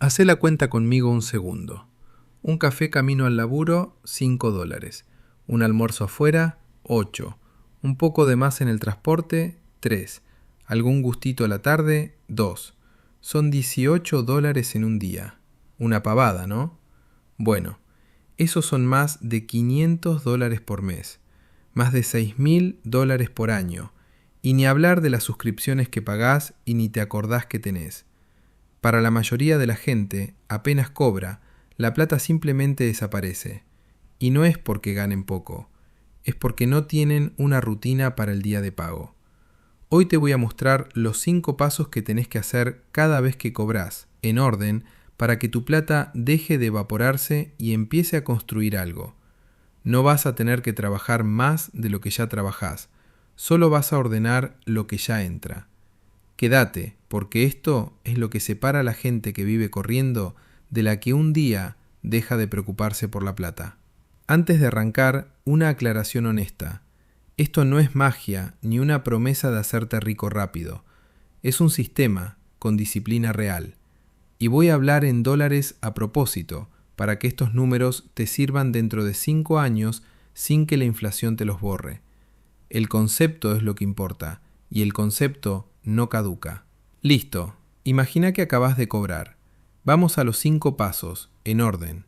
Hacé la cuenta conmigo un segundo. Un café camino al laburo, $5. Un almuerzo afuera, 8. Un poco de más en el transporte, 3. Algún gustito a la tarde, 2. Son $18 en un día. Una pavada, ¿no? Bueno, esos son más de $500 por mes, más de $6.000 por año, y ni hablar de las suscripciones que pagás y ni te acordás que tenés. Para la mayoría de la gente, apenas cobra, la plata simplemente desaparece. Y no es porque ganen poco, es porque no tienen una rutina para el día de pago. Hoy te voy a mostrar los 5 pasos que tenés que hacer cada vez que cobrás, en orden, para que tu plata deje de evaporarse y empiece a construir algo. No vas a tener que trabajar más de lo que ya trabajás, solo vas a ordenar lo que ya entra. Quédate, porque esto es lo que separa a la gente que vive corriendo de la que un día deja de preocuparse por la plata. Antes de arrancar, una aclaración honesta. Esto no es magia ni una promesa de hacerte rico rápido. Es un sistema con disciplina real. Y voy a hablar en dólares a propósito, para que estos números te sirvan dentro de 5 años sin que la inflación te los borre. El concepto es lo que importa, y el concepto no caduca. Listo, imagina que acabas de cobrar. Vamos a los 5 pasos, en orden.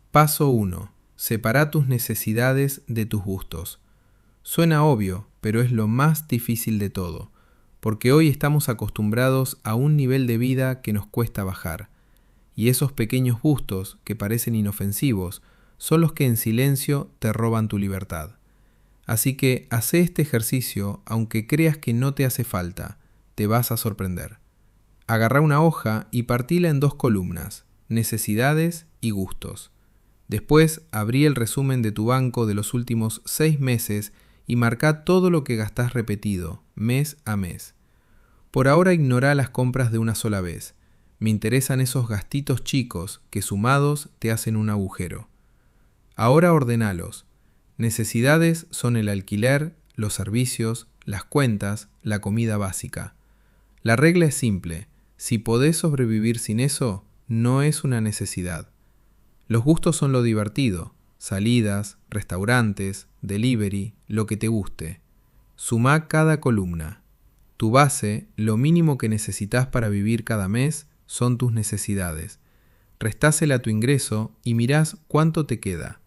Paso 1. Separa tus necesidades de tus gustos. Suena obvio, pero es lo más difícil de todo, porque hoy estamos acostumbrados a un nivel de vida que nos cuesta bajar, y esos pequeños gustos, que parecen inofensivos, son los que en silencio te roban tu libertad. Así que hacé este ejercicio aunque creas que no te hace falta, te vas a sorprender. Agarrá una hoja y partila en 2 columnas, necesidades y gustos. Después abrí el resumen de tu banco de los últimos 6 meses y marcá todo lo que gastás repetido, mes a mes. Por ahora ignorá las compras de una sola vez. Me interesan esos gastitos chicos que sumados te hacen un agujero. Ahora ordenalos. Necesidades son el alquiler, los servicios, las cuentas, la comida básica. La regla es simple. Si podés sobrevivir sin eso, no es una necesidad. Los gustos son lo divertido. Salidas, restaurantes, delivery, lo que te guste. Sumá cada columna. Tu base, lo mínimo que necesitas para vivir cada mes, son tus necesidades. Restásela a tu ingreso y mirás cuánto te queda.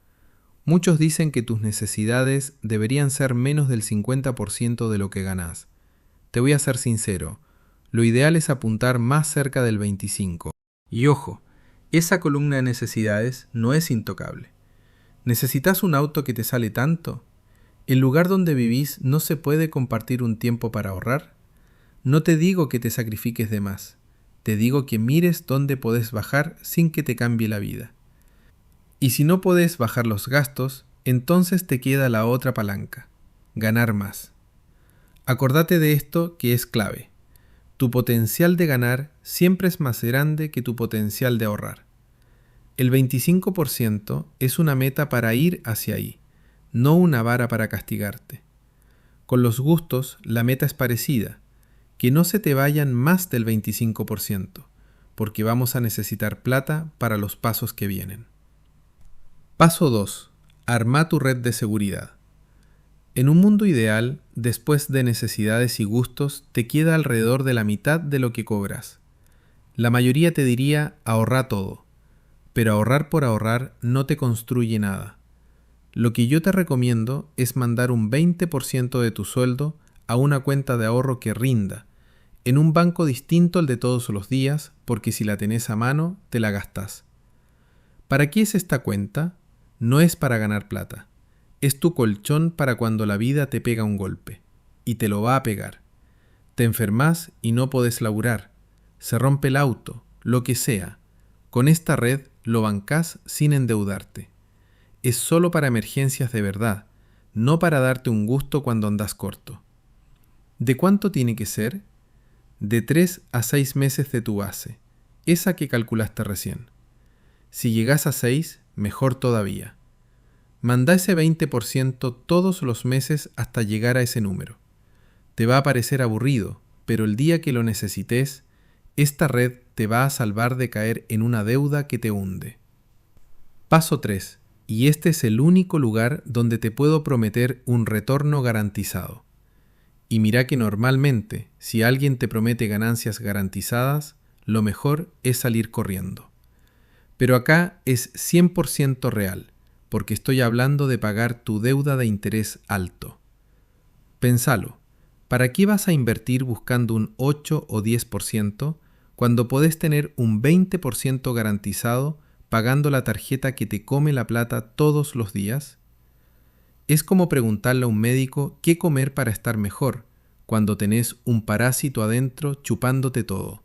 Muchos dicen que tus necesidades deberían ser menos del 50% de lo que ganás. Te voy a ser sincero, lo ideal es apuntar más cerca del 25%. Y ojo, esa columna de necesidades no es intocable. ¿Necesitas un auto que te sale tanto? ¿El lugar donde vivís no se puede compartir un tiempo para ahorrar? No te digo que te sacrifiques de más. Te digo que mires dónde podés bajar sin que te cambie la vida. Y si no podés bajar los gastos, entonces te queda la otra palanca, ganar más. Acordate de esto que es clave. Tu potencial de ganar siempre es más grande que tu potencial de ahorrar. El 25% es una meta para ir hacia ahí, no una vara para castigarte. Con los gustos, la meta es parecida, que no se te vayan más del 25%, porque vamos a necesitar plata para los pasos que vienen. Paso 2. Arma tu red de seguridad. En un mundo ideal, después de necesidades y gustos, te queda alrededor de la mitad de lo que cobras. La mayoría te diría ahorra todo, pero ahorrar por ahorrar no te construye nada. Lo que yo te recomiendo es mandar un 20% de tu sueldo a una cuenta de ahorro que rinda, en un banco distinto al de todos los días, porque si la tenés a mano, te la gastás. ¿Para qué es esta cuenta? No es para ganar plata. Es tu colchón para cuando la vida te pega un golpe. Y te lo va a pegar. Te enfermas y no podés laburar. Se rompe el auto, lo que sea. Con esta red lo bancás sin endeudarte. Es solo para emergencias de verdad, no para darte un gusto cuando andás corto. ¿De cuánto tiene que ser? De 3 a 6 meses de tu base, esa que calculaste recién. Si llegás a 6, mejor todavía. Mandá ese 20% todos los meses hasta llegar a ese número. Te va a parecer aburrido, pero el día que lo necesites, esta red te va a salvar de caer en una deuda que te hunde. Paso 3. Y este es el único lugar donde te puedo prometer un retorno garantizado. Y mira que normalmente, si alguien te promete ganancias garantizadas, lo mejor es salir corriendo. Pero acá es 100% real, porque estoy hablando de pagar tu deuda de interés alto. Pénsalo, ¿para qué vas a invertir buscando un 8 o 10% cuando podés tener un 20% garantizado pagando la tarjeta que te come la plata todos los días? Es como preguntarle a un médico qué comer para estar mejor, cuando tenés un parásito adentro chupándote todo.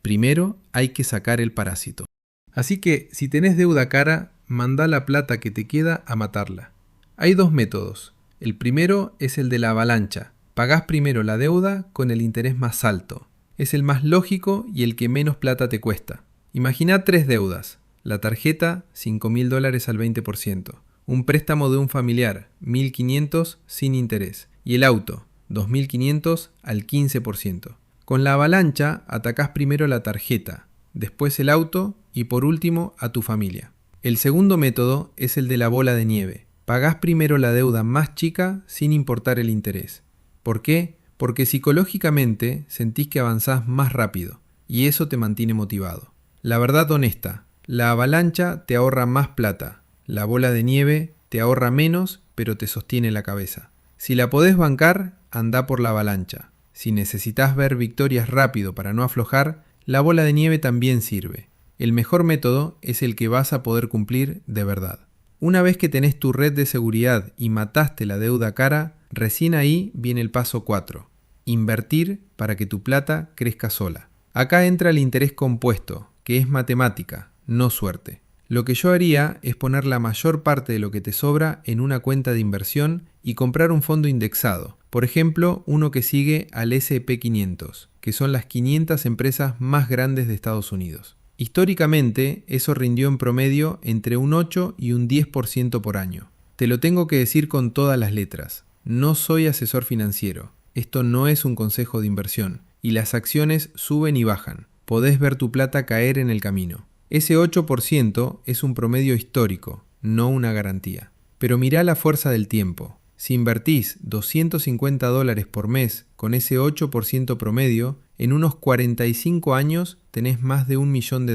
Primero hay que sacar el parásito. Así que, si tenés deuda cara, manda la plata que te queda a matarla. Hay dos métodos. El primero es el de la avalancha. Pagás primero la deuda con el interés más alto. Es el más lógico y el que menos plata te cuesta. Imagina 3 deudas. La tarjeta, $5.000 al 20%. Un préstamo de un familiar, $1.500 sin interés. Y el auto, $2.500 al 15%. Con la avalancha atacás primero la tarjeta, después el auto y por último a tu familia. El segundo método es el de la bola de nieve. Pagás primero la deuda más chica sin importar el interés. ¿Por qué? Porque psicológicamente sentís que avanzás más rápido y eso te mantiene motivado. La verdad honesta, la avalancha te ahorra más plata, la bola de nieve te ahorra menos pero te sostiene la cabeza. Si la podés bancar, andá por la avalancha. Si necesitas ver victorias rápido para no aflojar, la bola de nieve también sirve. El mejor método es el que vas a poder cumplir de verdad. Una vez que tenés tu red de seguridad y mataste la deuda cara, recién ahí viene el paso 4. Invertir para que tu plata crezca sola. Acá entra el interés compuesto, que es matemática, no suerte. Lo que yo haría es poner la mayor parte de lo que te sobra en una cuenta de inversión y comprar un fondo indexado. Por ejemplo, uno que sigue al S&P 500, que son las 500 empresas más grandes de Estados Unidos. Históricamente, eso rindió en promedio entre un 8 y un 10% por año. Te lo tengo que decir con todas las letras. No soy asesor financiero. Esto no es un consejo de inversión. Y las acciones suben y bajan. Podés ver tu plata caer en el camino. Ese 8% es un promedio histórico, no una garantía. Pero mirá la fuerza del tiempo. Si invertís $250 por mes con ese 8% promedio, en unos 45 años tenés más de $1 millón.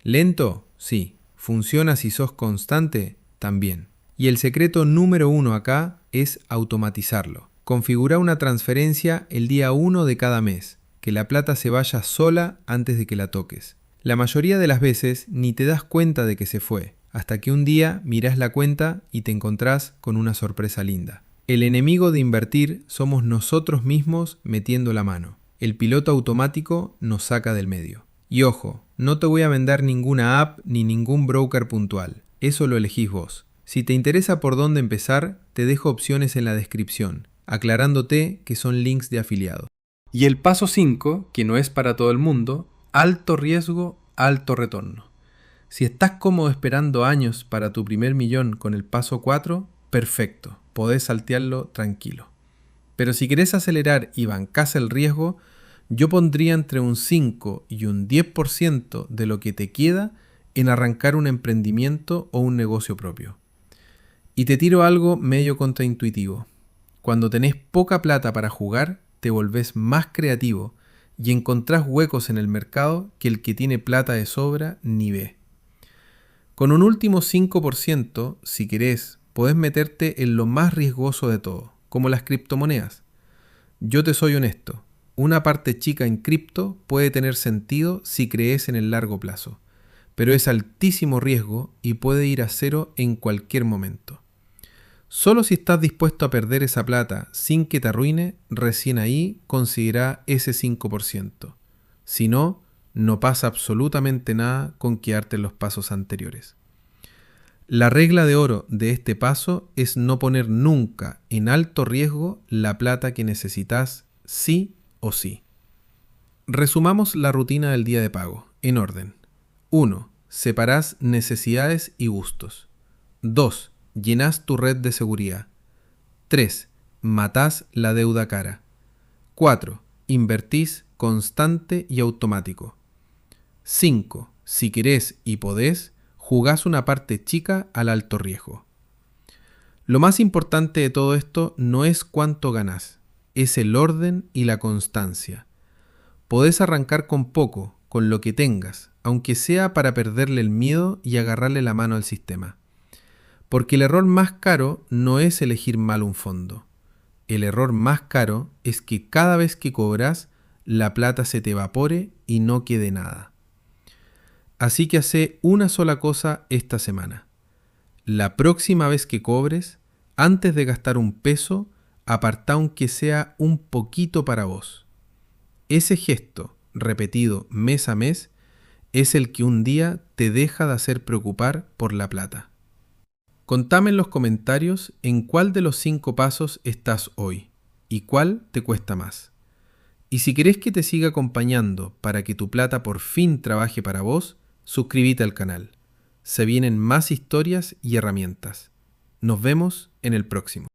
¿Lento? Sí. ¿Funciona si sos constante? También. Y el secreto número 1 acá es automatizarlo. Configura una transferencia el día 1 de cada mes, que la plata se vaya sola antes de que la toques. La mayoría de las veces ni te das cuenta de que se fue, hasta que un día mirás la cuenta y te encontrás con una sorpresa linda. El enemigo de invertir somos nosotros mismos metiendo la mano. El piloto automático nos saca del medio. Y ojo, no te voy a vender ninguna app ni ningún broker puntual. Eso lo elegís vos. Si te interesa por dónde empezar, te dejo opciones en la descripción, aclarándote que son links de afiliados. Y el paso 5, que no es para todo el mundo, alto riesgo, alto retorno. Si estás cómodo esperando años para tu primer millón con el paso 4, perfecto, podés saltearlo tranquilo. Pero si querés acelerar y bancás el riesgo, yo pondría entre un 5 y un 10% de lo que te queda en arrancar un emprendimiento o un negocio propio. Y te tiro algo medio contraintuitivo. Cuando tenés poca plata para jugar, te volvés más creativo y encontrás huecos en el mercado que el que tiene plata de sobra ni ve. Con un último 5%, si querés, podés meterte en lo más riesgoso de todo, como las criptomonedas. Yo te soy honesto, una parte chica en cripto puede tener sentido si crees en el largo plazo, pero es altísimo riesgo y puede ir a cero en cualquier momento. Solo si estás dispuesto a perder esa plata sin que te arruine, recién ahí considera ese 5%. Si no, no pasa absolutamente nada con quedarte en los pasos anteriores. La regla de oro de este paso es no poner nunca en alto riesgo la plata que necesitas sí o sí. Resumamos la rutina del día de pago, en orden. 1. Separás necesidades y gustos. 2. Llenás tu red de seguridad. 3. Matás la deuda cara. 4. Invertís constante y automático. 5. Si querés y podés, jugás una parte chica al alto riesgo. Lo más importante de todo esto no es cuánto ganás, es el orden y la constancia. Podés arrancar con poco, con lo que tengas, aunque sea para perderle el miedo y agarrarle la mano al sistema. Porque el error más caro no es elegir mal un fondo. El error más caro es que cada vez que cobras, la plata se te evapore y no quede nada. Así que hace una sola cosa esta semana. La próxima vez que cobres, antes de gastar un peso, apartá aunque sea un poquito para vos. Ese gesto, repetido mes a mes, es el que un día te deja de hacer preocupar por la plata. Contame en los comentarios en cuál de los 5 pasos estás hoy y cuál te cuesta más. Y si querés que te siga acompañando para que tu plata por fin trabaje para vos, suscríbete al canal. Se vienen más historias y herramientas. Nos vemos en el próximo.